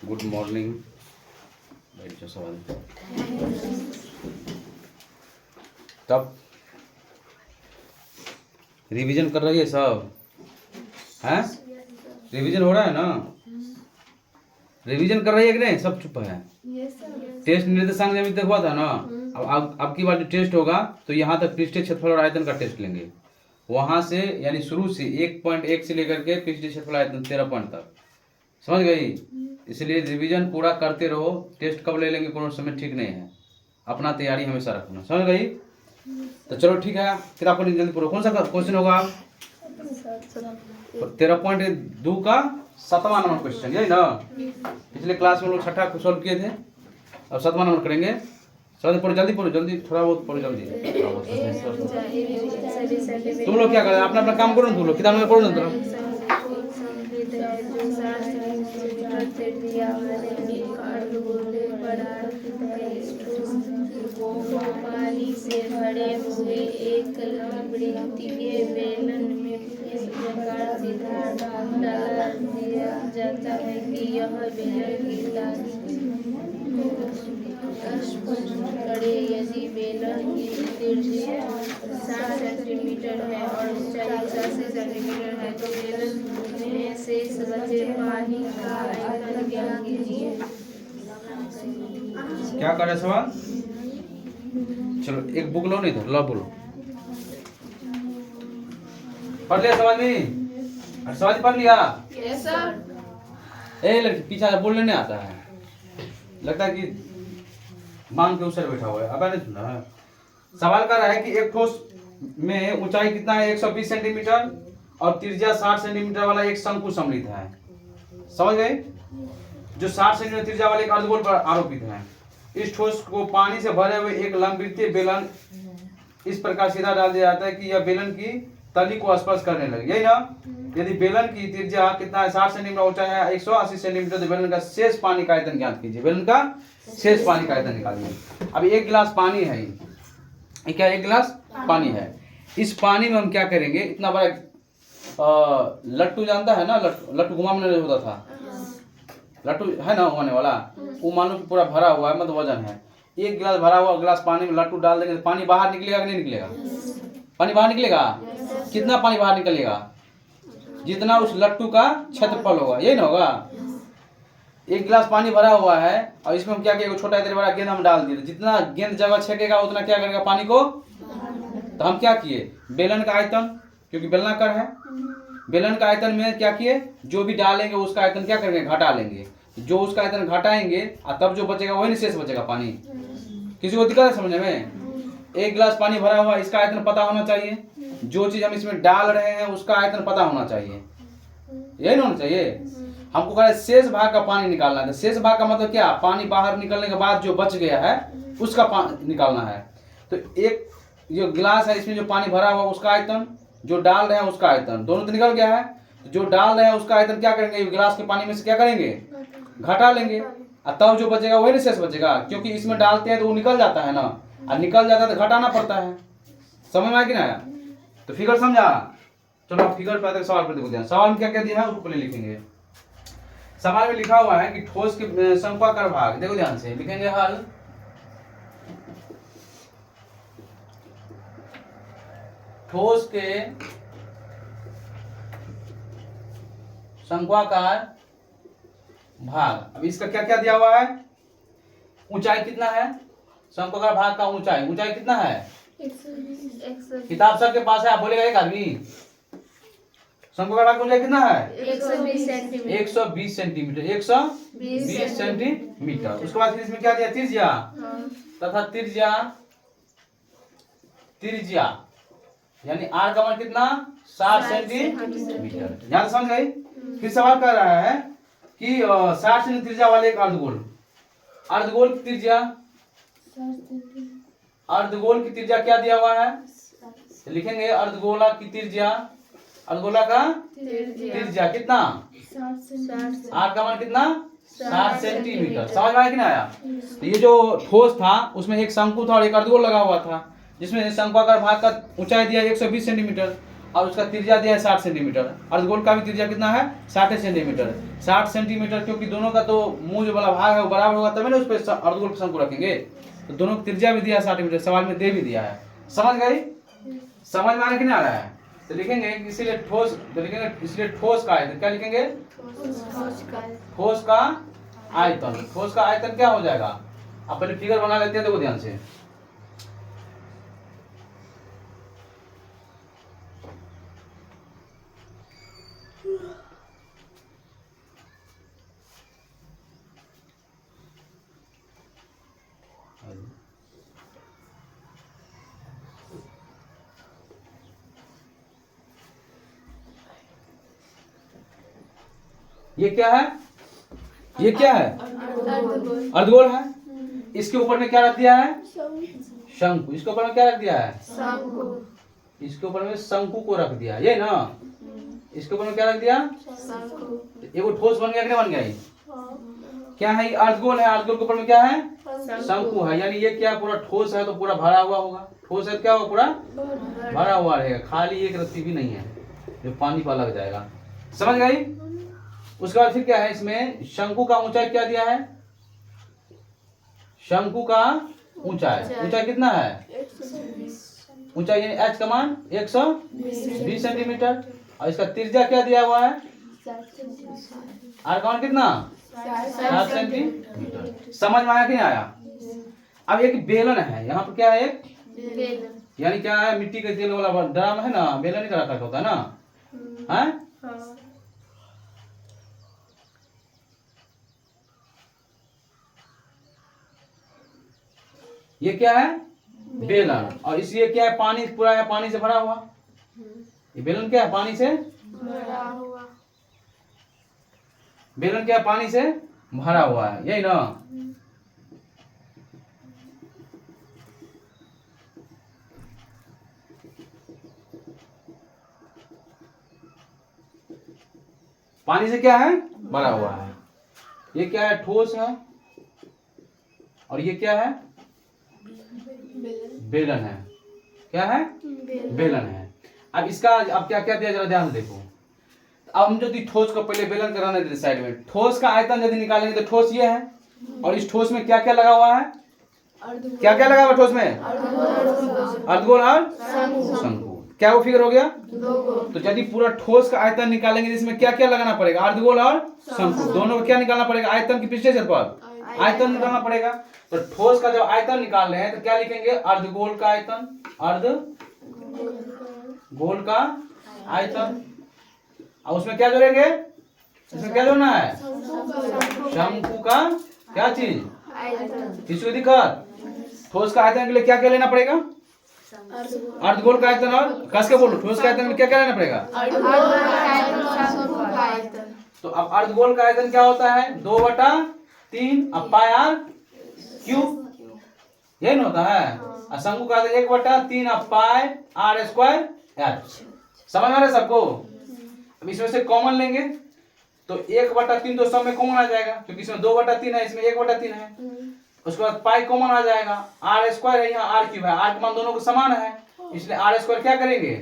Good morning. बैठ जाओ सवाल। तब रिवीजन कर रही है सब? हैं? रिवीजन हो रहा है ना? रिवीजन कर रही है कि नहीं? सब चुप है। टेस्ट निर्देशांक जब तक हुआ था ना, अब की बार जो टेस्ट होगा तो यहाँ तक पृष्ठीय क्षेत्रफल और आयतन का टेस्ट लेंगे। वहां से यानी शुरू से 1.1 से लेकर के पृष्ठीय क्षेत्रफल आयतन 13 पॉइंट तक। समझ गई? इसलिए रिवीजन पूरा करते रहो। टेस्ट कब ले लेंगे कोनो समय ठीक नहीं है। अपना तैयारी हमेशा रखना। समझ गई? तो चलो ठीक है, किताब को जल्दी पढ़ो। कौन सा क्वेश्चन होगा? 13.2 का 7वां नंबर क्वेश्चन, यही ना? पिछले क्लास में लोग 6ठा सॉल्व किए थे, अब 7वां नंबर करेंगे। पढ़ो जल्दी, पढ़ो जल्दी, थोड़ा बहुत पढ़ो जल्दी। तुम लोग क्या कर रहे हो? अपना अपना काम करो ना। तुम लोग किताब में पढ़ो ना। पानी से भरे हुए एक लकड़ीय बेलन में इस प्रकार सीधा डाला दिया जाता है कि यह बेलन गिलास स्पष्ट करे। यदि बेलन की त्रिज्या 60 सेंटीमीटर है और ऊंचाई 80 सेंटीमीटर है तो बेलन में शेष बचे पानी का आयतन ज्ञात कीजिए। क्या कर रहे सवाल? चलो एक बुक लो, नहीं तो लो, बोलो। पढ़ लिया सवाल नहीं? सवाल पढ़ लिया? Yes sir. ए लड़की पीछा बोलने नहीं आता है, लगता है कि मांग के ऊपर बैठा हुआ है। अब नहीं सुना है? सवाल कर रहा है कि एक ठोस में ऊंचाई कितना है? 120 सेंटीमीटर और त्रिज्या 60 सेंटीमीटर वाला एक शंकु सम्मिलित है। समझ गए? जो 60 सेंटीमीटर त्रिज्या वाले एक अर्धगोल पर आरोपित है। इस ठोस को पानी से भरे हुए एक लंबवृत्तीय बेलन इस प्रकार सीधा डाल दिया जाता है कि यह बेलन की तली को स्पर्श करने लगे, यही ना? यदि बेलन की त्रिज्या कितना है? 60 सेंटीमीटर, ऊंचाई है 180 सेंटीमीटर, तो बेलन का शेष पानी का आयतन ज्ञात कीजिए। बेलन का शेष पानी का आयतन निकालिए। अब एक गिलास पानी है, ये क्या? एक गिलास पानी है। इस पानी में हम क्या करेंगे? इतना बड़ा लट्टू जानता है ना? लट्टू घुमाने होता था, लट्टू है ना घुमाने वाला, वो मानो कि पूरा भरा हुआ है, मतलब वजन है। एक गिलास भरा हुआ गिलास पानी में लट्टू डाल देंगे तो पानी बाहर निकलेगा कि नहीं निकलेगा? पानी बाहर निकलेगा। कितना पानी बाहर निकलेगा? जितना उस लट्टू का क्षेत्रफल होगा, यही ना होगा? एक गिलास पानी भरा हुआ है और इसमें हम क्या किए? छोटा इतना बड़ा गेंद हम डाल दिए। जितना गेंद जगह छेकेगा उतना क्या करेगा पानी को? तो हम क्या किए? बेलन का आयतन, क्योंकि बेलनाकार है, बेलन का आयतन में क्या किए? जो भी डालेंगे उसका आयतन क्या करेंगे? घटा लेंगे। जो उसका आयतन घटाएंगे और तब जो बचेगा वही शेष बचेगा पानी। किसी को दिक्कत है समझने में? एक गिलास पानी भरा हुआ, इसका आयतन पता होना चाहिए। जो चीज हम इसमें डाल रहे हैं उसका आयतन पता होना चाहिए, यही ना होना चाहिए? हमको कह रहे शेष भाग का पानी निकालना है। शेष भाग का मतलब क्या? पानी बाहर निकलने के बाद जो बच गया है उसका पानी निकालना है। तो एक जो गिलास है इसमें जो पानी भरा हुआ उसका आयतन, जो डाल रहे हैं उसका आयतन, दोनों तो निकल गया है। तो जो डाल रहे हैं उसका आयतन क्या करेंगे? गिलास के पानी में से क्या करेंगे? घटा लेंगे। और तब जो बचेगा वही शेष बचेगा, क्योंकि इसमें डालते हैं तो वो निकल जाता है ना, और निकल जाता है तो घटाना पड़ता है। समझ में आया कि ना आया? तो फिगर समझा? चलो आप फिगर पे सवाल पर देखो ध्यान। सवाल में क्या क्या दिया है उसको पहले लिखेंगे। सवाल में लिखा हुआ है कि ठोस के शंक्वाकार भाग, देखो ध्यान से लिखेंगे। हल ठोस के शंक्वाकार भाग। अब इसका क्या क्या दिया हुआ है? ऊंचाई कितना है? शंक्वाकार भाग का ऊंचाई कितना है? 120। किताब सर के पास है, आप बोलेगा एक आदमी। शंक्वाकार भाग की ऊंचाई कितना है? 120 सेंटीमीटर। 120 सेंटीमीटर। 120 सेंटीमीटर। उसके बाद फिर इसमें क्या दिया? त्रिज्या तथा त्रिज्या यानी आर का मान कितना? 60 सेंटीमीटर। ध्यान से समझ गई? फिर सवाल कर रहा है कि 60 सेंटीमीटर त्रिज्या वाले एक अर्धगोल की त्रिज्या क्या दिया हुआ है? लिखेंगे अर्धगोला की त्रिज्या, अर्धगोला का त्रिज्या कितना? 60। आर का मान कितना? 60 सेंटीमीटर। समझ में आया कि नहीं आया? तो ये जो ठोस था उसमें एक शंकु था और एक अर्धगोल लगा हुआ था, जिसमें शंक्वाकार भाग का ऊंचाई दिया 120 सेंटीमीटर और उसका त्रिज्या दिया है 60 सेंटीमीटर। अर्धगोल का भी त्रिज्या कितना है 60 सेंटीमीटर। 60 सेंटीमीटर, क्योंकि दोनों का तो मुंह जो वाला भाग है वो बराबर होगा तभी ना उस पर अर्धगोल शंकु रखेंगे। तो दोनों की त्रिज्या भी दिया है 60 मीटर, सवाल में दे भी दिया है। समझ गई? समझ में आने कि नहीं आ रहा है? तो लिखेंगे इसीलिए ठोस, तो लिखेंगे इसलिए ठोस का आयतन, क्या लिखेंगे? ठोस का आयतन। ठोस का आयतन क्या हो जाएगा? आप पहले फिगर बना लेते हैं, देखो ध्यान से। ये क्या है? ये क्या है? अर्धगोल है। इसके ऊपर में क्या रख दिया है? शंकु। इसके ऊपर में क्या रख दिया है? इसके ऊपर में शंकु को रख दिया, ये ना। इसके ऊपर में क्या रख दिया? ये वो ठोस बन गया कि नहीं बन गया? ये क्या है? ये अर्धगोल है। अर्धगोल के ऊपर में क्या है? शंकु है। यानी ये क्या पूरा ठोस है तो पूरा भरा हुआ होगा। ठोस है तो क्या होगा? पूरा भरा हुआ रहेगा, खाली एक रस्सी भी नहीं है जो पानी पर लग जाएगा। समझ गई? उसके बाद फिर क्या है? इसमें शंकु का ऊंचाई क्या दिया है? शंकु का ऊंचाई कितना है? ऊंचाई यानी h का मान 120 सेंटीमीटर। और इसका त्रिज्या क्या दिया हुआ है? r का मान कितना? 7 सेंटीमीटर। समझ में आया कि नहीं आया? अब एक बेलन है, यहाँ पर क्या है? एक यानी क्या है? मिट्टी के तेल वाला ड्राम है ना, बेलन ही का होता है ना, है? ये क्या है? बेलन। और इसलिए क्या है? पानी पूरा है, पानी से भरा हुआ। ये बेलन क्या है? पानी से भरा हुआ। बेलन क्या है? पानी से भरा हुआ है, यही ना। पानी से क्या है? भरा हुआ है। ये क्या है? ठोस है। और ये क्या है? बेलन है। क्या है? बेलन है। अब इसका अब क्या क्या दिया, जरा ध्यान से देखो। अब हम यदि ठोस को पहले बेलन का रहने देते साइड में, ठोस का आयतन यदि निकालेंगे तो ठोस ये है। और इस ठोस में क्या क्या लगा हुआ है? क्या क्या लगा हुआ ठोस में? अर्धगोल और शंकु। क्या वो फिगर हो गया? तो यदि पूरा ठोस का आयतन निकालेंगे इसमें क्या क्या लगाना पड़ेगा? अर्धगोल और शंकु दोनों को क्या निकालना पड़ेगा? आयतन की पृष्ठीय क्षेत्रफल आयतन निकालना पड़ेगा। तो ठोस का जब आयतन निकाल रहे हैं तो क्या लिखेंगे? अर्धगोल का आयतन। अर्धगोल का आयतन। और उसमें क्या जोड़ेंगे? इसमें क्या जोड़ना है? शंकु का क्या चीज? किसी दिक्कत? ठोस का आयतन के लिए क्या क्या लेना पड़ेगा? अर्धगोल का आयतन। और कस के बोलो, ठोस का आयतन के लिए क्या क्या लेना पड़ेगा? तो अब अर्धगोल का आयतन क्या होता है? 2/3 अब पाई r क्यूब, यही ना होता है। और शंकु का आयतन 1/3 अब पाई r² h। समझ आ रहा है सबको? अब इसमें से कॉमन लेंगे तो 1/3 तो सब में कॉमन आ जाएगा, क्योंकि इसमें 2/3 है, इसमें 1/3 है। उसके बाद पाई कॉमन आ जाएगा, r² है, यहाँ r³ है, r का मान दोनों को समान है, इसलिए r² क्या करेंगे?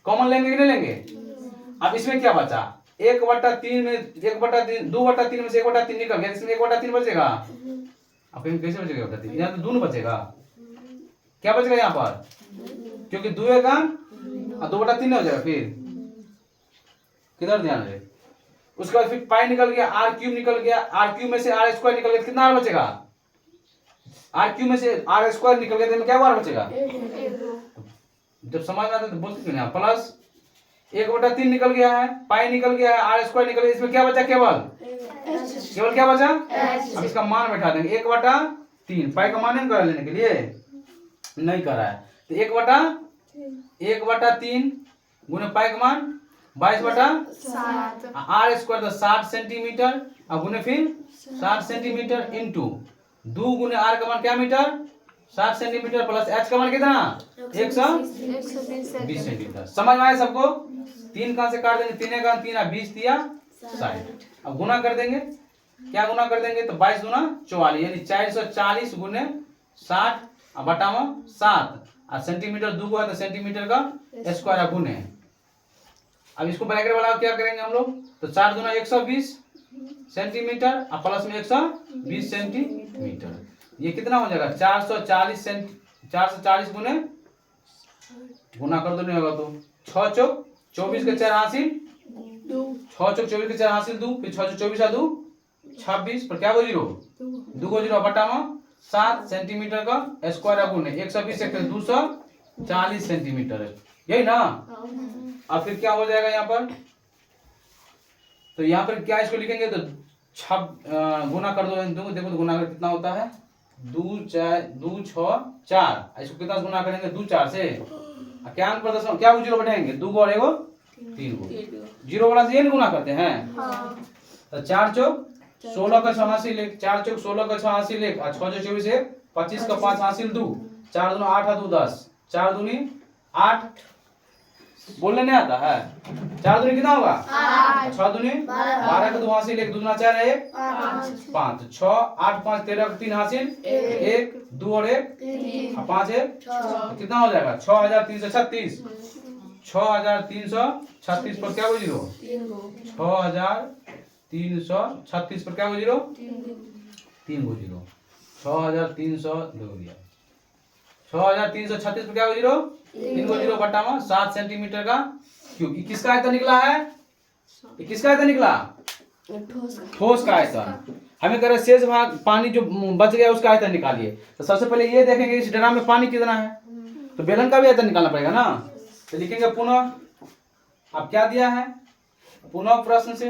कॉमन लेंगे कि नहीं लेंगे? अब इसमें क्या बचा? 1/3 में 1/3 2/3 में से 1/3 निकल गया, इसमें 1/3 बचेगा। अब कैसे बचेगा 1/3? यहाँ तो 2 बचेगा। क्या बचेगा यहाँ पर? क्योंकि 2 का 2/3 हो जाएगा। फिर किधर ध्यान है? उसके बाद फिर पाई निकल गया, r³ निकल गया, r³ में से r² निकल गया, कितना r बचेगा? r³ में से r² निकल गया तो क्या बार बचेगा? जब समझ में आता है तो बोलते क्यों नहीं? प्लस 1/3 निकल गया है, पाई निकल गया है, r² निकल गया, इसमें क्या बचा? केवल क्या बचा? अब इसका मान बैठा देंगे 1/3। पाई का मान नहीं करा लेने के लिए, नहीं करा है तो 1/3 गुने पाई का मान 22/7। r² तो 60 सेंटीमीटर, अब गुने फिर 60 सेंटीमीटर इंटू 2 गुने r का मान क्या मीटर? 60 सेंटीमीटर प्लस h का मान कितना? 120 सेंटीमीटर। समझ में आया सबको? 3 कहां से काट देंगे? 3 का 3 20 दिया 60। अब गुना कर देंगे, क्या गुना कर देंगे? तो 22 दूना 44, यानी 440 गुने 60 बटा में 7। और सेंटीमीटर 2 को है तो सेंटीमीटर का स्क्वायर गुने अब इसको ब्रैकेट वाला क्या करेंगे हम लोग, तो 4 दूना 120 सेंटीमीटर और प्लस में 120 सेंटीमीटर, ये कितना हो जाएगा 440 गुने गुना कर दो, नहीं होगा तो 6 चौक 24 के 4 हासिल 6 चौक 24 के 4 हासिल 2, फिर 6 चौक 24 2 26 पर क्या 0 2 0 बटा में 7 सेंटीमीटर का स्क्वायर गुने 120 से 240 सेंटीमीटर है, यही ना। अब फिर क्या हो जाएगा यहाँ पर, तो यहाँ पर क्या इसको लिखेंगे तो गुना कर दो, देखो तो गुना कर कितना होता है 2 6 4, इसको कितना गुना करेंगे 2 4 से, क्या अंक प्रदर्शन क्या 0 बैठाएंगे 2 और 1 3 0 वाला से ये नहीं गुना करते हैं। तो 4 चौक 16 का 6 हासिल 1, 4 चौक 16 का 6 हासिल 1 और 6 चौक 24 1 25 का 5 हासिल 2, 4 दूनी 8 2 10, 4 दूनी 8 बोलने नहीं आता है, 4 दूनी कितना होगा 6 दूनी 12 का 2 हासिल 1 2 दूना 4 1 5 6 8 5 13 का 3 हासिल 1 2 और 1 5 1 कितना हो जाएगा 6336, 6336 पर क्या हो 0 6336 पर क्या हो 0 3 हो 0 6336 पर क्या हो 0 3 को 0 बटा में 7 सेंटीमीटर का क्यूब। ये किसका आयतन निकला है, ये किसका आयतन निकला ठोस का आयतन। हमें कह रहे शेष भाग पानी जो बच गया उसका आयतन निकालिए, तो सबसे पहले ये देखेंगे इस ड्राम में पानी कितना है, तो बेलन का भी आयतन निकालना पड़ेगा ना। तो लिखेंगे पुनः, अब क्या दिया है पुनः प्रश्न से,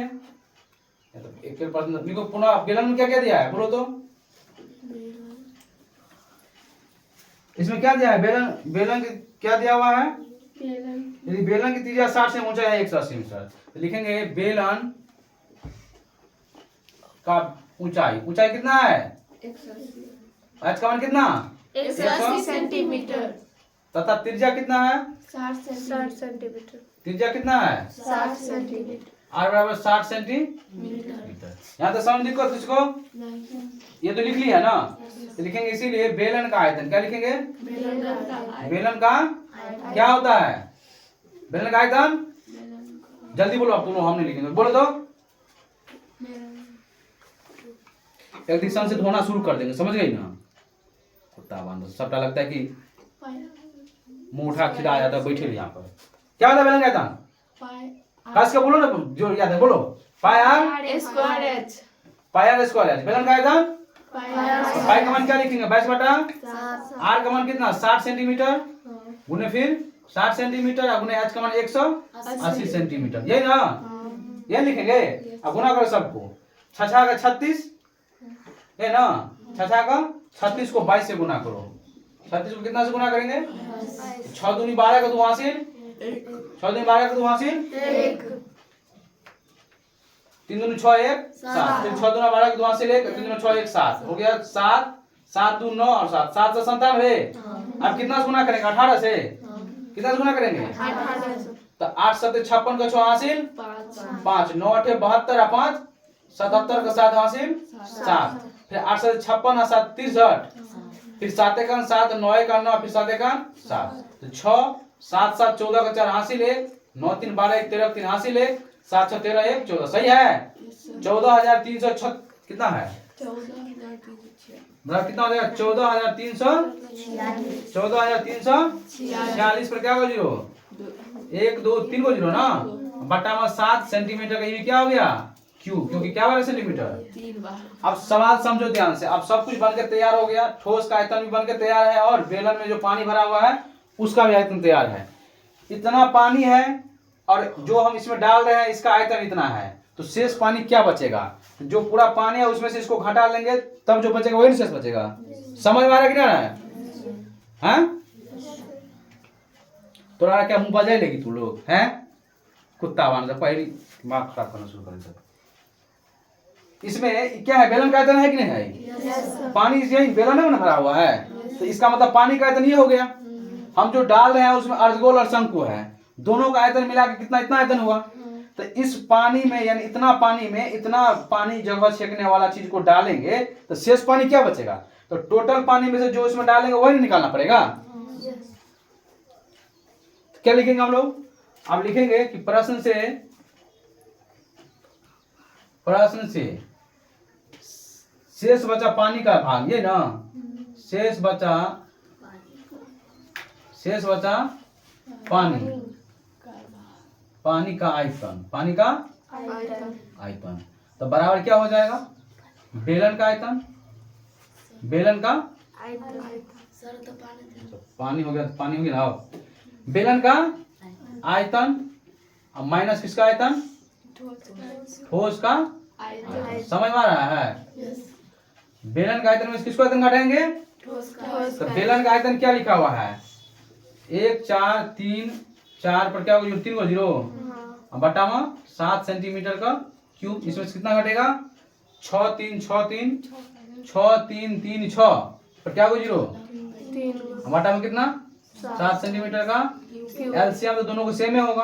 तो एक प्रश्न लिखो पुनः बेलन में क्या क्या दिया है बोलो तो, इसमें क्या दिया है बेलन की क्या दिया हुआ है, यदि बेलन की त्रिज्या 60 से ऊंचा है 180 मीटर, तो लिखेंगे बेलन का ऊंचाई कितना है एच का मान कितना 180 सेंटीमीटर तथा त्रिज्या कितना है 60 सेंटीमीटर, त्रिज्या कितना है 60 सेंटीमीटर, r बराबर 60 सेंटीमीटर। यहाँ तो समझ दिक्कत तुझको, ये तो लिख लिया ना, तो लिखेंगे इसीलिए बेलन का आयतन, क्या लिखेंगे बेलन का क्या होता है, बेलन का आयतन, जल्दी बोलो आप दोनों, हम नहीं लिखेंगे बोलो तो, एक दिशा से धोना शुरू कर देंगे, समझ गई ना। कुत्ता बांधो सबटा लगता है कि मुंह उठा खिला जाता है, बैठे यहाँ पर क्या होता है बेलन का आयतन, खास के बोलो ना जो याद है बोलो, पाई आर स्क्वायर एच, बेलन का आयतन पाई का मान क्या लिखेंगे 22 बटा आर का मान कितना 60 सेंटीमीटर गुने फिर 60 सेंटीमीटर गुने एच का मान 180 सेंटीमीटर, यही ना ये लिखेंगे। अब गुना करो सबको, 6 का 36 है ना, 6 का 36 को 22 से गुना करो, 36 को कितना से गुना करेंगे 6 दूनी 12 का 2 हासिल 6 दूनी 12 का 2 हासिल 3 दूनी 6 1 7, फिर 6 दूना 12 का 2 हासिल 1 3 दूना 6 1 7 हो गया 7 7 2 9 और 7 7 से 97। अब कितना से गुना करेंगे 18 से, कितना से गुना करेंगे 18 तो 8 7 56 का 6 हासिल 5 9 8 72 और 5 77 का 7 हासिल 7, फिर 8 7 56 और 7 63, फिर 7 का 7 9 का 9 फिर 7 का 7, तो 6 7 7 14 का 4 हासिल 1 9 3 12 1 13 3 हासिल 1 7 6 13 1 14, सही है 14306 कितना है मतलब कितना हो जाएगा 14346 पर क्या हो 0 1 2 3 को 0 ना बटा में 7 सेंटीमीटर का, ये क्या हो गया क्यों, क्योंकि क्या वाला सेंटीमीटर। अब सवाल समझो ध्यान से, अब सब कुछ बनकर तैयार हो गया, ठोस का आयतन भी बनकर तैयार है और बेलन में जो पानी भरा हुआ है उसका भी आयतन तैयार है। इतना पानी है और जो हम इसमें डाल रहे हैं इसका आयतन इतना है, तो शेष पानी क्या बचेगा, जो पूरा पानी है उसमें से इसको घटा लेंगे तब जो बचेगा वही शेष बचेगा। समझ में आ रहा है कि नहीं है तो क्या मुंह बजाई लेगी तू लोग हैं, कुत्ता बांध पहली दिमाग खराब करना शुरू कर। इसमें क्या है बेलन का आयतन है कि नहीं है, पानी यही बेलन में भरा हुआ है, तो इसका मतलब पानी का आयतन ये हो गया। हम जो डाल रहे हैं उसमें अर्धगोल और शंकु है, दोनों का आयतन मिला के कितना इतना आयतन हुआ, तो इस पानी में यानी इतना पानी में इतना पानी जगह छेकने वाला चीज को डालेंगे तो शेष पानी क्या बचेगा, तो टोटल पानी में से जो इसमें डालेंगे वही निकालना पड़ेगा। तो क्या लिखेंगे हम लोग, अब लिखेंगे कि प्रश्न से शेष बचा पानी का भाग, ये ना शेष बचा पानी का आयतन, पानी का आयतन। तो बराबर क्या हो जाएगा, बेलन का आयतन, बेलन का पानी हो गया, पानी हो गया ना। अब बेलन का आयतन अब माइनस किसका आयतन, ठोस का आयतन। समझ में आ रहा है? बेलन का आयतन में किसको आयतन घटाएंगे, तो बेलन का आयतन क्या लिखा हुआ है, 1 4 3 4 पर क्या होगा, 3 को 0 बटा में 7 सेंटीमीटर का क्यूब। इसमें से कितना घटेगा, 6 3 6 3 6 3 3 6 पर क्या होगा 0 बटा में कितना 7 सेंटीमीटर का। एलसीएम तो दोनों को सेम ही होगा,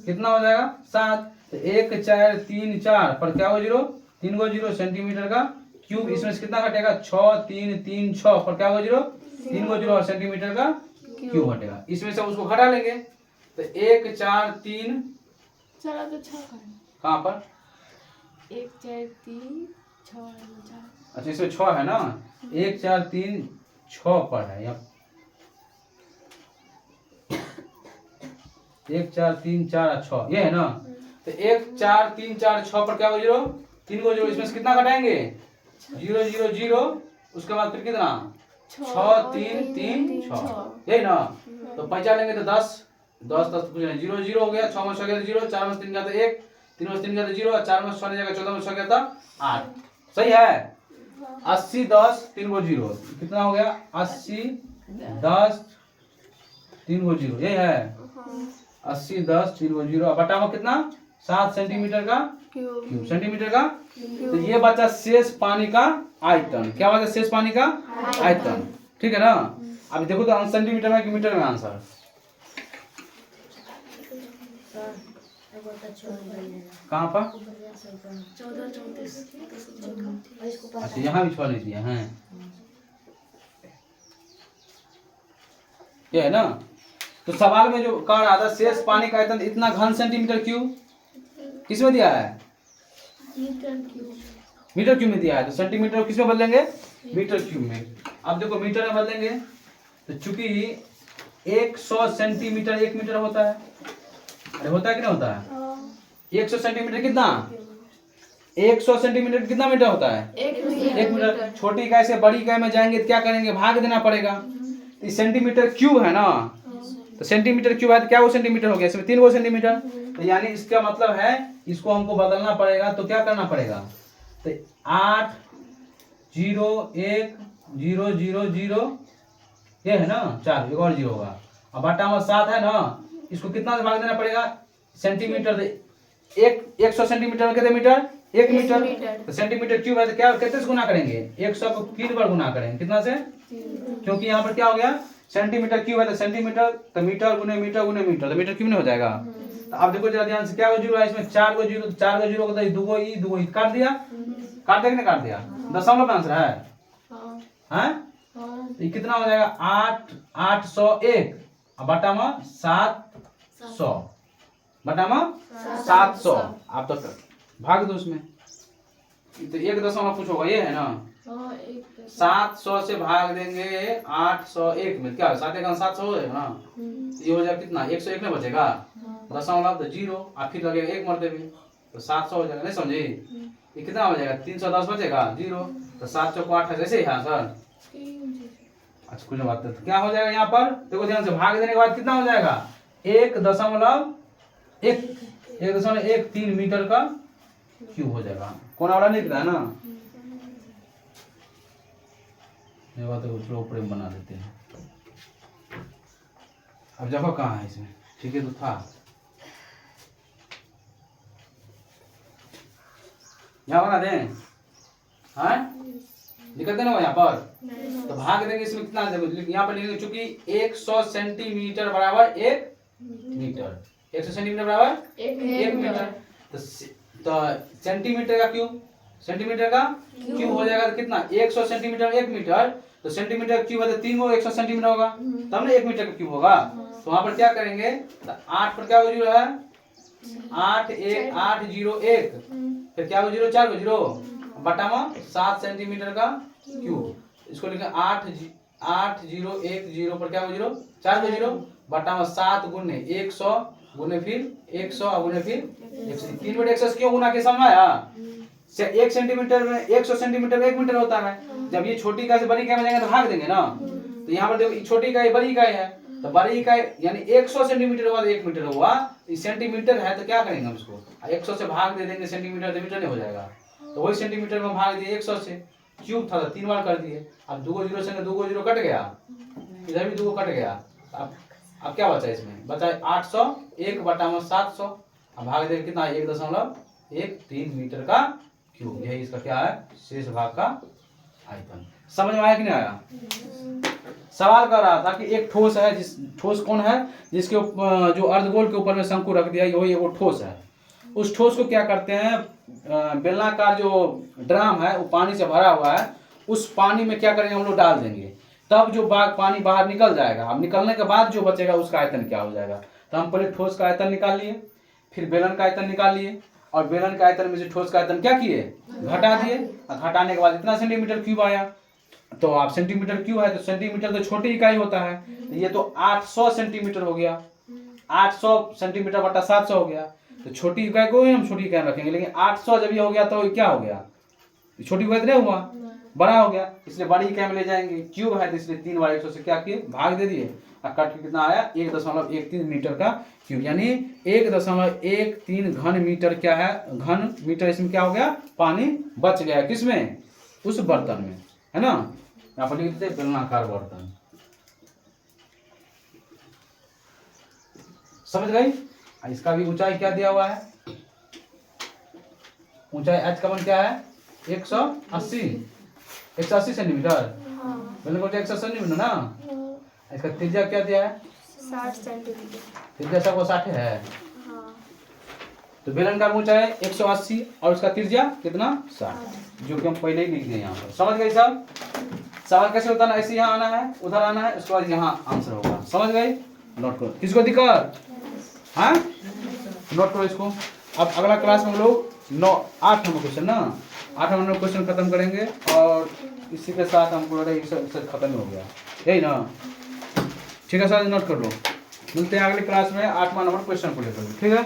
कितना हो जाएगा 7। तो 1 4 3 4 पर क्या होगा 0 3 को 0 सेंटीमीटर का क्यूब। इसमें से कितना घटेगा, 6 3 3 6 पर क्या होगा 0 3 को 0 और सेंटीमीटर का क्यूब घटेगा। इसमें से उसको घटा लेंगे तो 1 4 3 चलो तो 6 कहाँ पर, 1 4 3 6 अच्छा इसमें 6 है ना, 1 4 3 6 पर है यहाँ, 1 4 3 4 6 ये है ना। तो 1 4 3 4 6 पर क्या हो 0 3 को 0, इसमें से कितना घटाएंगे 0 0 0, उसके बाद फिर कितना 6 3 3 6 यही ना। तो पहचान लेंगे तो 10 10 10 कुछ नहीं, 0 0 हो गया, 6 में 6 गया तो 0, 4 में 3 गया तो 1, 3 में 3 गया तो 0, 4 में 6 नहीं जाएगा, 14 में 6 गया तो 8। सही है। 80 10 3 को 0 कितना हो गया, 80 10 3 को 0 यही है, 80 10 3 को 0 बटा में कितना 7 सेंटीमीटर का क्यूब, सेंटीमीटर का। तो ये बचा शेष पानी का आयतन, क्या बचा शेष पानी का आयतन, ठीक है ना। अब देखो तो सेंटीमीटर में कि मीटर में आंसर, कहाँ पर, अच्छा यहाँ भी 6 लिख दिया है, ये है ना। तो सवाल में जो कह रहा था शेष पानी का आयतन इतना घन सेंटीमीटर क्यूब, किसमें दिया है, मीटर क्यूब में दिया है। तो सेंटीमीटर किसमें बदलेंगे, मीटर क्यूब में। अब देखो मीटर में बदलेंगे तो चूंकि 100 सेंटीमीटर 1 मीटर होता है, अरे होता है कि नहीं होता है, 100 सेंटीमीटर कितना, 100 सेंटीमीटर कितना मीटर होता है, 1 मीटर। छोटी इकाई से बड़ी इकाई में जाएंगे तो क्या करेंगे, भाग देना पड़ेगा। इस सेंटीमीटर क्यूब है ना, तो सेंटीमीटर क्यूब है तो क्या वो सेंटीमीटर हो गया, इसमें 3 वो सेंटीमीटर। तो यानी इसका मतलब है इसको हमको बदलना पड़ेगा, तो क्या करना पड़ेगा, तो 8 0 1 0 0 0 ये है ना 4, एक और 0 होगा। अब बटा में 7 है ना, इसको कितना से भाग देना पड़ेगा, सेंटीमीटर। 100 सेंटीमीटर में कितने मीटर, 1 मीटर। तो सेंटीमीटर क्यूब है तो क्या कितने से गुना करेंगे, 100 को 3 बार गुना करेंगे, कितना से, क्योंकि यहाँ पर क्या हो गया सेंटीमीटर क्यूब है तो सेंटीमीटर, तो मीटर गुने मीटर गुने मीटर, तो मीटर क्यूब नहीं हो जाएगा। तो अब देखो जरा ध्यान से, क्या 0 है इसमें, 4 को 0, 4 को 0 को 2 को ई काट दिया, काट दिया कि नहीं काट दिया, दशमलव का आंसर है, हैं ये कितना हो जाएगा 8 801 बटा में 700 बटा में 700। आप तो भाग दो उसमें, तो 1 दशमलव कुछ होगा, ये है ना 700 से भाग देंगे 801 में, क्या 7 1 700 हो जाएगा ना, ये हो जाएगा कितना 101 में बचेगा, दशमलव तो 0 और फिर लगेगा 1 मरते में, तो 700 हो जाएगा, नहीं समझे। ये कितना हो जाएगा 310 बचेगा 0, तो 7 चौको 8 ऐसे ही है सर। अच्छा कुछ बात है, तो क्या हो जाएगा यहाँ पर देखो ध्यान से, भाग देने के बाद कितना हो जाएगा 1.13 मीटर का क्यूब हो जाएगा। कोना वाला नहीं दिख रहा है ना, ये बात तो थोड़ा ऊपर बना देते हैं। अब जगह कहाँ है इसमें, ठीक है तो था यहाँ बना दें, हाँ दिक्कत है ना यहाँ पर, तो भाग देंगे इसमें कितना, यहाँ पर लिखेंगे चूंकि 100 सेंटीमीटर बराबर 1 मीटर, 100 सेंटीमीटर बराबर 1 मीटर। तो सेंटीमीटर का क्यूब, सेंटीमीटर का क्यूब हो जाएगा तो कितना 100 सेंटीमीटर 1 मीटर, तो सेंटीमीटर क्यूब है तो 3 को 100 सेंटीमीटर होगा, तब ना 1 मीटर का क्यूब होगा। तो वहां पर क्या करेंगे, तो 8 पर क्या हो जीरो है, 801 फिर क्या हो जीरो, 4 को जीरो बटा में 7 सेंटीमीटर का क्यूब, इसको लिखें 8010 पर क्या हो जीरो, 4 को जीरो बटा में 7 गुने 100 गुने फिर 100 गुने फिर 100, 3 बटे 100 क्यों गुना के समझ आया। 1 सेंटीमीटर में 100 सेंटीमीटर 1 मीटर होता है। जब ये छोटी इकाई से बड़ी इकाई में जाएंगे तो भाग देंगे ना। तो यहाँ पर देखो ये छोटी इकाई बड़ी इकाई है, तो बड़ी इकाई यानी 100 सेंटीमीटर हुआ तो 1 मीटर हुआ, सेंटीमीटर है तो क्या करेंगे हम इसको 100 से भाग दे देंगे, सेंटीमीटर तो मीटर नहीं हो जाएगा, तो वही सेंटीमीटर में भाग दिए 100 से, क्यूब था तो 3 बार कर दिए। अब 2 जीरो से 2 जीरो कट गया, इधर भी 2 कट गया, अब क्या बचा इसमें, बचा 801 बटा में 700, अब भाग दे कितना 1.13 मीटर का क्यूब, यही इसका क्या है शेष भाग का आयतन। समझ में आया कि नहीं आया। सवाल कर रहा था कि एक ठोस है, ठोस कौन है, जिसके जो अर्धगोल के ऊपर में शंकु रख दिया, वही वो ठोस है। उस ठोस को क्या करते हैं, बेलनाकार जो ड्राम है वो पानी से भरा हुआ है, उस पानी में क्या करेंगे हम लोग डाल देंगे, तब जो पानी बाहर निकल जाएगा। अब निकलने के बाद जो बचेगा उसका आयतन क्या हो जाएगा। तो हम पहले ठोस का आयतन निकाल लिए, फिर बेलन का आयतन निकाल लिए, और बेलन का आयतन में से ठोस का आयतन क्या किए, घटा दिए। घटाने के बाद इतना सेंटीमीटर क्यूब आया, तो आप सेंटीमीटर क्यूब है तो सेंटीमीटर तो छोटी इकाई होता है, तो ये तो 800 सेंटीमीटर हो गया, 800 सेंटीमीटर बटा 700 हो गया। तो छोटी इकाई को ही हम छोटी इकाई रखेंगे, लेकिन 800 जब ये हो गया तो क्या हो गया, छोटी इकाई नहीं हुआ, बड़ा हो गया, इसलिए बड़ी इकाई में ले जाएंगे। क्यूब है तो इसलिए 3 बार 100 से क्या किए भाग दे दिए, और कट के कितना आया 1.13 मीटर का क्यूब, यानी 1.13 घन मीटर क्या है, घन मीटर इसमें क्या हो गया, पानी बच गया किसमें, उस बर्तन में, है ना। यहाँ पर लिखते हैं बेलनाकार बर्तन। समझ गई। इसका भी ऊंचाई क्या दिया हुआ है, ऊंचाई h का मान क्या है 180 सेंटीमीटर, बेलन का 180 सेंटीमीटर ना। इसका त्रिज्या क्या दिया है 60 सेंटीमीटर, त्रिज्या सबको 60 है। तो बेलन का ऊंचाई 180 और उसका त्रिज्या कितना 60, जो कि हम पहले ही लिख दिए यहाँ पर। समझ गए सब। सवाल कैसे होता है, ऐसे यहाँ आना है, उधर आना है, उसके बाद यहाँ आंसर होगा। समझ गए, नोट करो। किसको दिक्कत, हाँ नोट करो इसको। अब अगला क्लास में हम लोग 8 नंबर क्वेश्चन ना, 8 नंबर क्वेश्चन खत्म करेंगे, और इसी के साथ हमको लग रहा है खत्म हो गया, यही ना। ठीक है सर, नोट कर लो। मिलते हैं अगले क्लास में 8वां नंबर क्वेश्चन को लेकर, ठीक है।